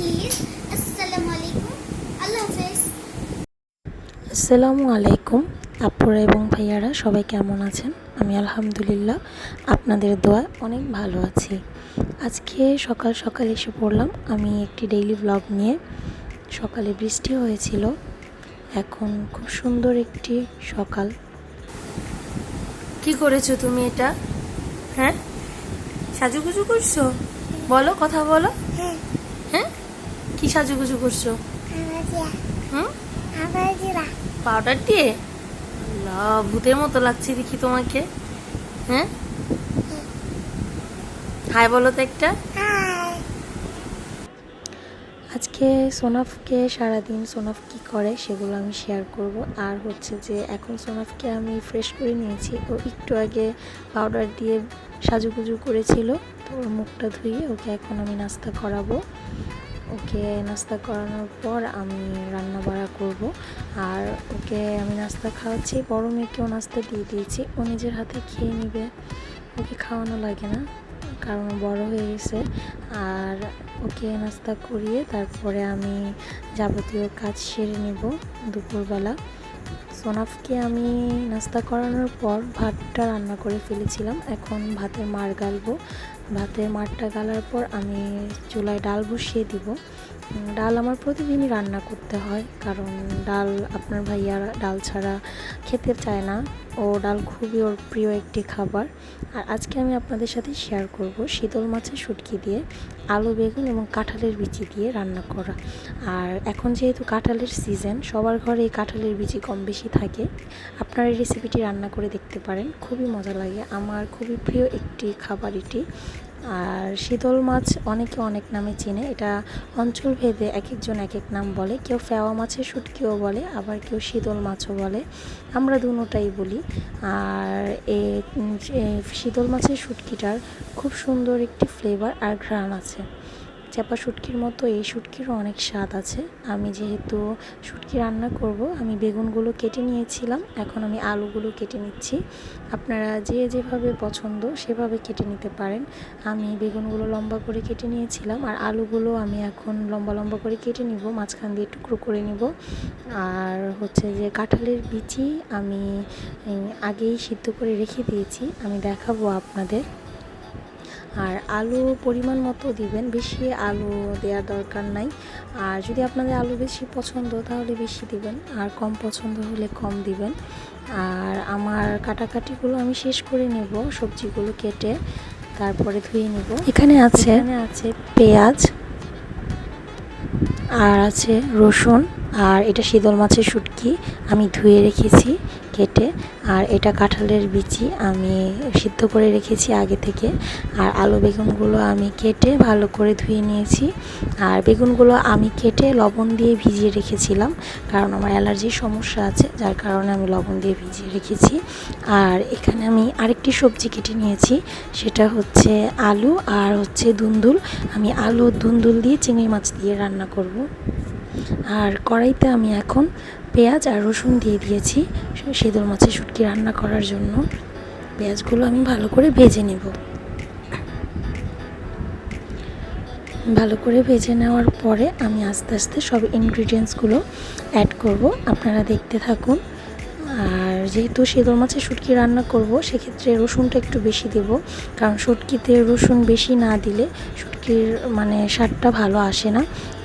Please. আসসালামু আলাইকুম, আল্লাহ হাফেজ। আসসালামু আলাইকুম আপুরা এবং ভাইয়ারা, সবাই কেমন আছেন? আমি আলহামদুলিল্লাহ আপনাদের দোয়া অনেক ভালো আছি। আজকে সকাল সকাল এসে পড়লাম আমি একটি ডেইলি ব্লগ নিয়ে। সকালে বৃষ্টি হয়েছিল, এখন খুব সুন্দর একটি সকাল। কি করেছো তুমি এটা? হ্যাঁ, সাজুগুজু করছো? বলো, কথা বলো। হ্যাঁ, কি সাজুগুজু করছো? হুম, পাউডার দিয়ে? আল্লাহ, ভূতের মতো লাগছে দেখি তোমাকে। হ্যাঁ, হাই বলো তো একটা। আজকে সোনাফকে সারাদিন সোনাফ কী করে সেগুলো আমি শেয়ার করব। আর হচ্ছে যে এখন সোনাফকে আমি ফ্রেশ করে নিয়েছি। ও একটু আগে পাউডার দিয়ে সাজুগুজু করেছিল, তো ওর মুখটা ধুয়ে ওকে এখন আমি নাস্তা করাবো। ওকে নাস্তা করানোর পর আমি রান্না বাড়া করব। আর ওকে আমি নাস্তা খাওয়াচ্ছি, বড় মেয়েকেও নাস্তা দিয়ে দিয়েছি, ও নিজের হাতে খেয়ে নেবে, ওকে খাওয়ানো লাগে না কারণ বড় হয়ে গেছে। আর ওকে নাস্তা করিয়ে তারপরে আমি যাবতীয় কাজ সেরে নেব দুপুরবেলা। সোনাফকে আমি নাস্তা করানোর পর ভাতটা রান্না করে ফেলেছিলাম, এখন ভাতের মাড় গালবো। ভাতের মাড়টা গালার পর আমি চুলায় ডাল বসিয়ে দিব। ডাল আমার প্রতিদিনই রান্না করতে হয়, কারণ ডাল আপনার ভাইয়া ডাল ছাড়া খেতে চায় না। ও ডাল খুবই ওর প্রিয় একটি খাবার। আর আজকে আমি আপনাদের সাথে শেয়ার করব শীতল মাছের শুটকি দিয়ে আলু, বেগুন এবং কাঁঠালের বিচি দিয়ে রান্না করা। আর এখন যেহেতু কাঁঠালের সিজন, সবার ঘরে এই কাঁঠালের বিচি কম বেশি থাকে। আপনারা এই রেসিপিটি রান্না করে দেখতে পারেন, খুবই মজা লাগে, আমার খুবই প্রিয় একটি খাবার এটি। আর শীতল মাছ অনেকে অনেক নামে চেনে, এটা অঞ্চল ভেদে এক একজন এক এক নাম বলে। কেউ ফেওয়া মাছের শুটকিও বলে, আবার কেউ শীতল মাছও বলে, আমরা দুটোটাই বলি। আর এই শীতল মাছের শুটকিটার খুব সুন্দর একটি ফ্লেভার আর ঘ্রাণ আছে। চাপা শুটকির মতো এই শুটকিরও অনেক স্বাদ আছে। আমি যেহেতু শুটকি রান্না করব, আমি বেগুনগুলো কেটে নিয়েছিলাম, এখন আমি আলুগুলো কেটে নিচ্ছি। আপনারা যে যেভাবে পছন্দ সেভাবে কেটে নিতে পারেন। আমি বেগুনগুলো লম্বা করে কেটে নিয়েছিলাম, আর আলুগুলো আমি এখন লম্বা লম্বা করে কেটে নিব, মাঝখান দিয়ে টুকরো করে নিব। আর হচ্ছে যে কাঁঠালের বিচি আমি আগেই সিদ্ধ করে রেখে দিয়েছি, আমি দেখাবো আপনাদের। আর আলু পরিমাণ মতো দিবেন, বেশি আলু দেওয়ার দরকার নাই। আর যদি আপনাদের আলু বেশি পছন্দ তাহলে বেশি দিবেন, আর কম পছন্দ হলে কম দিবেন। আর আমার কাটাকাটিগুলো আমি শেষ করে নেব, সবজিগুলো কেটে তারপরে ধুয়ে নেব। এখানে আছে পেঁয়াজ, আর আছে রসুন, আর এটা শীতল মাছের শুটকি আমি ধুয়ে রেখেছি কেটে। আর এটা কাঁঠালের বিচি আমি সিদ্ধ করে রেখেছি আগে থেকে। আর আলু বেগুনগুলো আমি কেটে ভালো করে ধুয়ে নিয়েছি। আর বেগুনগুলো আমি কেটে লবণ দিয়ে ভিজিয়ে রেখেছিলাম, কারণ আমার অ্যালার্জির সমস্যা আছে, যার কারণে আমি লবণ দিয়ে ভিজিয়ে রেখেছি। আর এখানে আমি আরেকটি সবজি কেটে নিয়েছি, সেটা হচ্ছে আলু আর হচ্ছে দুন্দুল। আমি আলু দুন্দুল দিয়ে চিংড়ি মাছ দিয়ে রান্না করব। আর কড়াইতে আমি এখন পেঁয়াজ আর রসুন দিয়ে দিয়েছি শীতল মাছের শুটকি রান্না করার জন্য। পেঁয়াজগুলো আমি ভালো করে ভেজে নেব। ভালো করে ভেজে নেওয়ার পরে আমি আস্তে আস্তে সব ইনগ্রিডিয়েন্টসগুলো অ্যাড করব, আপনারা দেখতে থাকুন। আর যেহেতু শীতল মাছের শুটকি রান্না করব, সেক্ষেত্রে রসুনটা একটু বেশি দেব, কারণ শুটকিতে রসুন বেশি না দিলে শুটকির স্বাদটা ভালো আসে না।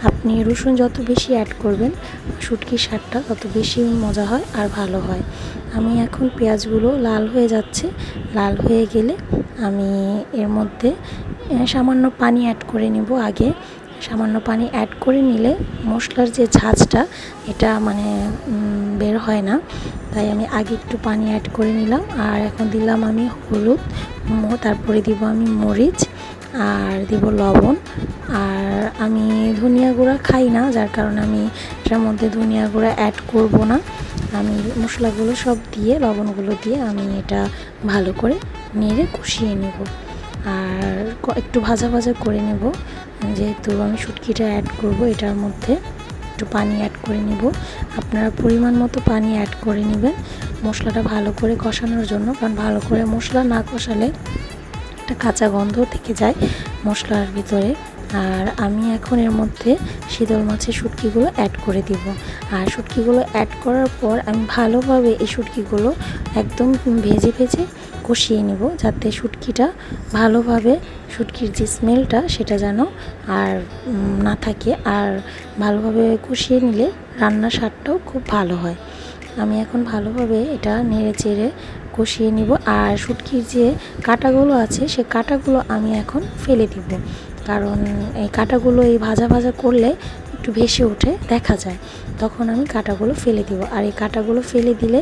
আপনি রসুন যত বেশি অ্যাড করবেন শুটকির স্বাদটা তত বেশি মজা হয় আর ভালো হয়। আমি এখন পেঁয়াজগুলো লাল হয়ে যাচ্ছে, লাল হয়ে গেলে আমি এর মধ্যে সামান্য পানি অ্যাড করে নেব। আগে সামান্য পানি অ্যাড করে নিলে মশলার যে ঝাঁঝটা এটা বের হয় না, তাই আমি আগে একটু পানি অ্যাড করে নিলাম। আর এখন দিলাম আমি হলুদ, তারপরে দিব আমি মরিচ, আর দিব লবণ। আর আমি ধনিয়া গুঁড়া খাই না, যার কারণে আমি এটার মধ্যে ধনিয়া গুঁড়া অ্যাড করব না। আমি মশলাগুলো সব দিয়ে লবণগুলো দিয়ে আমি এটা ভালো করে নেড়ে কষিয়ে নেব। আর একটু ভাজা ভাজা করে নেব, যেহেতু আমি শুটকিটা অ্যাড করব এটার মধ্যে একটু পানি অ্যাড করে নেব। আপনারা পরিমাণ মতো পানি অ্যাড করে নেবেন মশলাটা ভালো করে কষানোর জন্য, কারণ ভালো করে মশলা না কষালে একটা কাঁচা গন্ধ থেকে যায় মশলার ভিতরে। আর আমি এখন এর মধ্যে শীতল মাছের শুটকিগুলো অ্যাড করে দিব। আর শুটকিগুলো অ্যাড করার পর আমি ভালোভাবে এই শুটকিগুলো একদম ভেজে ভেজে কষিয়ে নেব, যাতে শুটকিটা ভালোভাবে, শুটকির যে স্মেলটা সেটা যেন আর না থাকে। আর ভালোভাবে কষিয়ে নিলে রান্নার স্বাদটাও খুব ভালো হয়। আমি এখন ভালোভাবে এটা নেড়ে চেড়ে কষিয়ে নিব। আর শুটকির যে কাঁটাগুলো আছে সে কাঁটাগুলো আমি এখন ফেলে দিব, কারণ এই কাঁটাগুলো এই ভাজা ভাজা করলে একটু ভেসে ওঠে, দেখা যায়, তখন আমি কাঁটাগুলো ফেলে দিব। আর এই কাঁটাগুলো ফেলে দিলে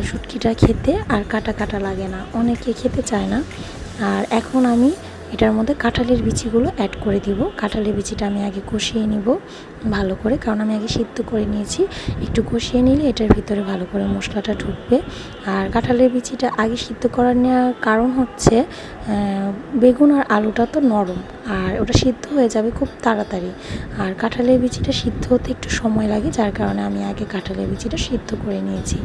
শুটকিটা খেতে আর কাঁটা কাঁটা লাগে না, অনেকে খেতে চায় না। আর এখন আমি এটার মধ্যে কাঁঠালের বিচিগুলো অ্যাড করে দিব। কাঁঠালের বিচিটা আমি আগে কষিয়ে নিব ভালো করে, কারণ আমি আগে সিদ্ধ করে নিয়েছি। একটু কষিয়ে নিলে এটার ভিতরে ভালো করে মশলাটা ঢুকবে। আর কাঁঠালের বিচিটা আগে সিদ্ধ করে নেওয়ার কারণ হচ্ছে বেগুন আর আলুটা তো নরম, আর ওটা সিদ্ধ হয়ে যাবে খুব তাড়াতাড়ি। আর কাঁঠালের বিচিটা সিদ্ধ হতে একটু সময় লাগে, যার কারণে আমি আগে কাঁঠালের বিচিটা সিদ্ধ করে নিয়েছি।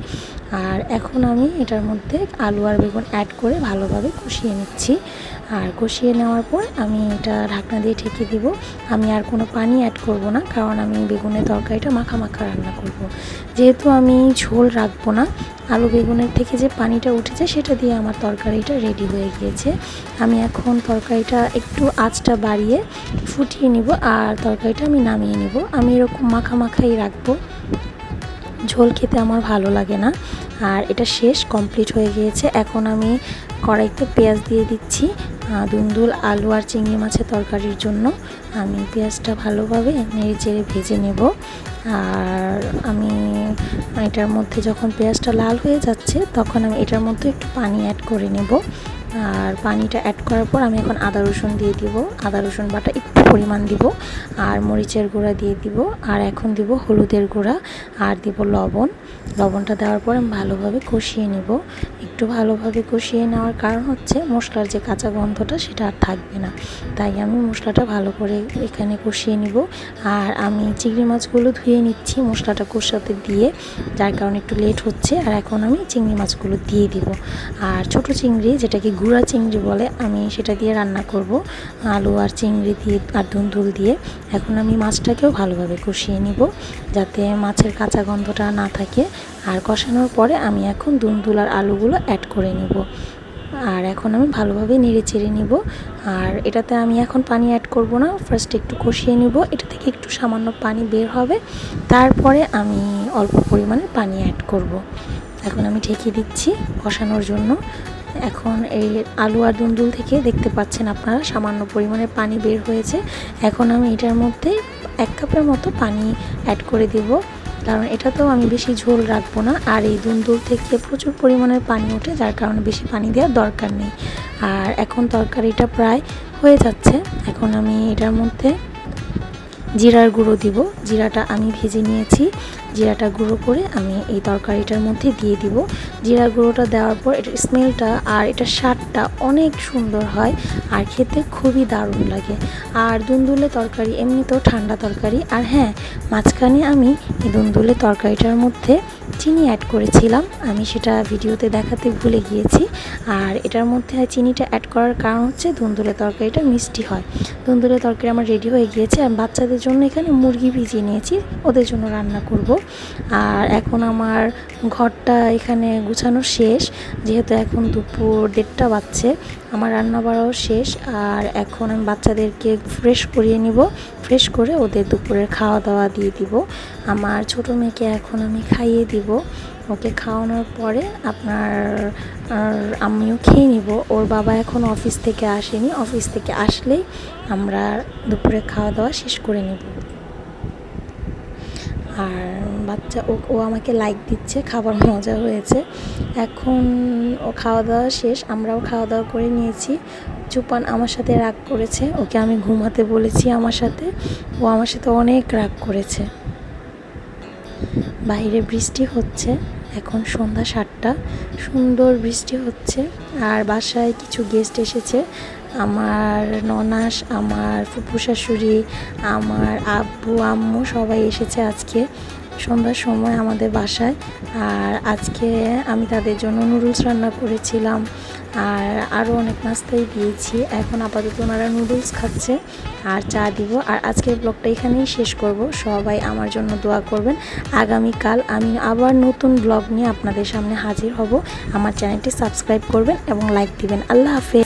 আর এখন আমি এটার মধ্যে আলু আর বেগুন অ্যাড করে ভালোভাবে কষিয়ে নিচ্ছি। আর কষিয়ে নেওয়ার পর আমি এটা ঢাকনা দিয়ে ঢেকে দিব। আমি আর কোনো পানি অ্যাড করব না, কারণ আমি বেগুনের তরকারিটা মাখা মাখা রান্না করব। যেহেতু আমি ঝোল রাখবো না, আলু বেগুনের থেকে যে পানিটা উঠেছে সেটা দিয়ে আমার তরকারিটা রেডি হয়ে গিয়েছে। আমি এখন তরকারিটা একটু আঁচটা বাড়িয়ে ফুটিয়ে নিব, আর তরকারিটা আমি নামিয়ে নিব। আমি এরকম মাখা মাখাই রাখবো, ঝোল খেতে আমার ভালো লাগে না। আর এটা শেষ কমপ্লিট হয়ে গিয়েছে। এখন আমি কড়াইতে পেঁয়াজ দিয়ে দিচ্ছি দুন্দুল আলু আর চিংড়ি মাছের তরকারির জন্য। আমি পেঁয়াজটা ভালোভাবে নেড়ে চেড়ে ভেজে নেব। আর আমি এটার মধ্যে যখন পেঁয়াজটা লাল হয়ে যাচ্ছে তখন আমি এটার মধ্যে একটু পানি অ্যাড করে নেব। আর পানিটা অ্যাড করার পর আমি এখন আদা রসুন দিয়ে দিব। আদা রসুন বাটা একটু পরিমাণ দিব, আর মরিচের গুঁড়া দিয়ে দিব, আর এখন দিব হলুদের গুঁড়া, আর দিব লবণ। লবণটা দেওয়ার পর আমি ভালোভাবে কষিয়ে নেব। একটু ভালোভাবে কষিয়ে নেওয়ার কারণ হচ্ছে মশলার যে কাঁচা গন্ধটা সেটা আর থাকবে না, তাই আমি মশলাটা ভালো করে এখানে কষিয়ে নিব। আর আমি চিংড়ি মাছগুলো ধুয়ে নিচ্ছি মশলাটা কষাতে দিয়ে, যার কারণে একটু লেট হচ্ছে। আর এখন আমি চিংড়ি মাছগুলো দিয়ে দিব। আর ছোট চিংড়ি, যেটাকে গুঁড়া চিংড়ি বলে, আমি সেটা দিয়ে রান্না করব, আলু আর চিংড়ি দিয়ে আর দুন্দুল দিয়ে। এখন আমি মাছটাকেও ভালোভাবে কষিয়ে নিব, যাতে মাছের কাঁচা গন্ধটা না থাকে। আর কষানোর পরে আমি এখন দুন্দুল আর আলুগুলো অ্যাড করে নিব। আর এখন আমি ভালোভাবে নেড়ে চেড়ে নিব। আর এটাতে আমি এখন পানি অ্যাড করব না, ফার্স্ট একটু কষিয়ে নিব, এটা থেকে একটু সামান্য পানি বের হবে, তারপরে আমি অল্প পরিমাণে পানি অ্যাড করব। এখন আমি ঢেকে দিচ্ছি কষানোর জন্য। এখন এই আলু আর দুন্দুল থেকে দেখতে পাচ্ছেন আপনারা সামান্য পরিমাণে পানি বের হয়েছে। এখন আমি এটার মধ্যে 1 কাপের মতো পানি অ্যাড করে দেব, কারণ এটাতেও আমি বেশি ঝোল রাখবো না। আর এই দুন্দুল থেকে প্রচুর পরিমাণে পানি ওঠে, যার কারণে বেশি পানি দেওয়ার দরকার নেই। আর এখন তরকারিটা প্রায় হয়ে যাচ্ছে। এখন আমি এটার মধ্যে জিরার গুঁড়ো দিব। জিরাটা আমি ভেজে নিয়েছি, জিরাটা গুঁড়ো করে আমি এই তরকারিটার মধ্যে দিয়ে দিব। জিরা গুঁড়োটা দেওয়ার পর এটার স্মেলটা আর এটার স্বাদটা অনেক সুন্দর হয়, আর খেতে খুবই দারুণ লাগে। আর দুন্দুলের তরকারি এমনিতেও ঠান্ডা তরকারি। আর হ্যাঁ, মাঝখানে আমি এই দুন্দুলের তরকারিটার মধ্যে চিনি অ্যাড করেছিলাম, আমি সেটা ভিডিওতে দেখাতে ভুলে গিয়েছি। আর এটার মধ্যে চিনিটা অ্যাড করার কারণ হচ্ছে দুন্দুলের তরকারিটা মিষ্টি হয়। দুন্দুলের তরকারি আমার রেডি হয়ে গিয়েছে। আমি বাচ্চাদের জন্য এখানে মুরগি ভিজিয়ে নিয়েছি, ওদের জন্য রান্না করব। আর এখন আমার ঘরটা এখানে গুছানো শেষ, যেহেতু এখন দুপুর 1:30 বাজছে। আমার রান্না বাড়াও শেষ। আর এখন আমি বাচ্চাদেরকে ফ্রেশ করিয়ে নিব, ফ্রেশ করে ওদের দুপুরের খাওয়া দাওয়া দিয়ে দিব। আমার ছোট মেয়েকে এখন আমি খাইয়ে দিব। ওকে খাওয়ানোর পরে আমিও খেয়ে নিব। ওর বাবা এখন অফিস থেকে আসেনি, অফিস থেকে আসলেই আমরা দুপুরে খাওয়া দাওয়া শেষ করে নেব। আর বাচ্চা ও আমাকে লাইক দিচ্ছে, খাবার মজা হয়েছে। এখন ও খাওয়া দাওয়া শেষ, আমরাও খাওয়া দাওয়া করে নিয়েছি। চুপান আমার সাথে রাগ করেছে, ওকে আমি ঘুমাতে বলেছি আমার সাথে, ও আমার সাথে অনেক রাগ করেছে। বাইরে বৃষ্টি হচ্ছে, এখন সন্ধ্যা 7টা, সুন্দর বৃষ্টি হচ্ছে। আর বাসায় কিছু গেস্ট এসেছে, আমার ননাস, আমার ফুপু শাশুড়ি, আমার আব্বু আম্মু সবাই এসেছে আজকে। সন্ধ্যার সময় আমাদের বাসায়। আর আজকে আমি তাদের জন্য নুডলস রান্না করেছিলাম আর আরও অনেক নাস্তাই দিয়েছি। এখন আপাতত ওনারা নুডলস খাচ্ছে আর চা দিব। আর আজকের ব্লগটা এখানেই শেষ করব। সবাই আমার জন্য দোয়া করবেন। আগামীকাল আমি আবার নতুন ব্লগ নিয়ে আপনাদের সামনে হাজির হব। আমার চ্যানেলটি সাবস্ক্রাইব করবেন এবং লাইক দিবেন। আল্লাহ হাফেজ।